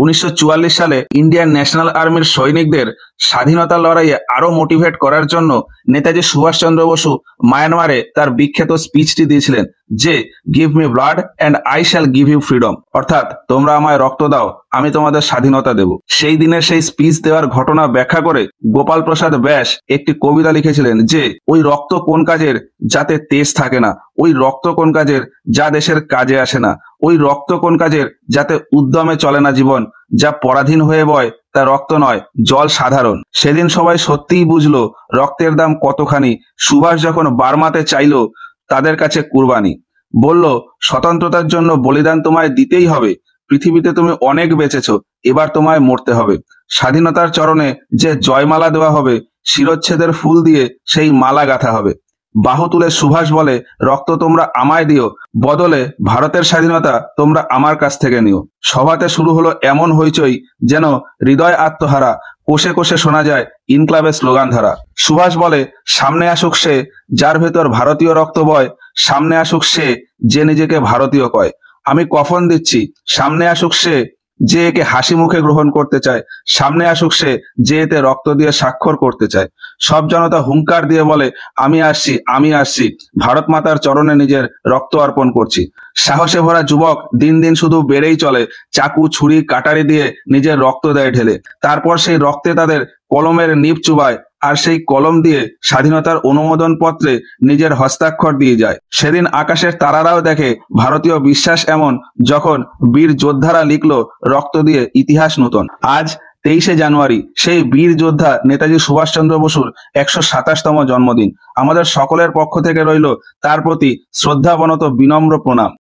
1944 সালে Indian national আর্মির সৈনিকদের স্বাধীনতা লড়াইয়ে আরো মোটিভেট করার জন্য নেতাজি সুভাষচন্দ্র বসু মায়ানমারে তার বিখ্যাত স্পিচটি দিয়েছিলেন যে give me blood and I shall give you freedom, অর্থাৎ তোমরা আমায় রক্ত দাও, আমি তোমাদের স্বাধীনতা দেব। সেই দিনের সেই স্পিচ দেওয়ার ঘটনা ব্যাখ্যা করে গোপাল প্রসাদ ব্যাস একটি কবিতা লিখেছিলেন যে ওই রক্ত কোন কাজের যাতে তেজ থাকে না, ওই রক্ত কোন কাজের যা দেশের কাজে আসে না, ওই রক্ত কোন কাজের যাতে উদ্যমে চলে না জীবন, যা পরাধীন হয়ে বয় তা রক্ত নয় জল সাধারণ। সেদিন সবাই সত্যিই বুঝলো রক্তের দাম কতখানি। সুভাষ যখন বার্মাতে চাইলো তাদের কাছে কুরবানি, বলল স্বতন্ত্রতার জন্য বলিদান তোমায় দিতেই হবে, পৃথিবীতে তুমি অনেক বেঁচেছো, এবার তোমায় মরতে হবে। স্বাধীনতার চরণে যে জয়মালা দেওয়া হবে, শিরচ্ছেদের ফুল দিয়ে সেই মালা গাঁথা হবে। বাহু তুলে সুভাষ বলে রক্ত তোমরা আমায় দিও, বদলে ভারতের স্বাধীনতা তোমরা আমার কাছ থেকে নিও। সভাতে শুরু হলো এমন হইচই যেন হৃদয় আত্মহারা, কোষে কোষে শোনা যায় ইনক্লাবের স্লোগান ধারা। সুভাষ বলে সামনে আসুক সে যার ভেতর ভারতীয় রক্ত বয়, সামনে আসুক সে যে নিজেকে ভারতীয় কয়, আমি কফন দিচ্ছি সামনে আসুক সে যে একে হাসি মুখে গ্রহণ করতে চায়, সামনে আসুক সে যে এতে রক্ত দিয়ে স্বাক্ষর করতে চায়। সব জনতা হুঙ্কার দিয়ে বলে আমি আসছি, আমি আসছি, ভারত মাতার চরণে নিজের রক্ত অর্পণ করছি। সাহসে ভরা যুবক দিন দিন শুধু বেড়েই চলে, চাকু ছুরি কাটারি দিয়ে নিজের রক্ত দেয় ঢেলে। তারপর সেই রক্তে তাদের কলমের নিব চুবায়, আর সেই কলম দিয়ে স্বাধীনতার অনুমোদন পত্রে নিজের হস্তাক্ষর দিয়ে যায়। সেদিন আকাশের তারারাও দেখে ভারতীয় বিশ্বাস এমন, যখন বীর যোদ্ধারা লিখলো রক্ত দিয়ে ইতিহাস নূতন। আজ 23শে জানুয়ারি সেই বীর যোদ্ধা নেতাজি সুভাষচন্দ্র বসুর 127তম জন্মদিন। আমাদের সকলের পক্ষ থেকে রইল তার প্রতি শ্রদ্ধাবনত বিনম্র প্রণাম।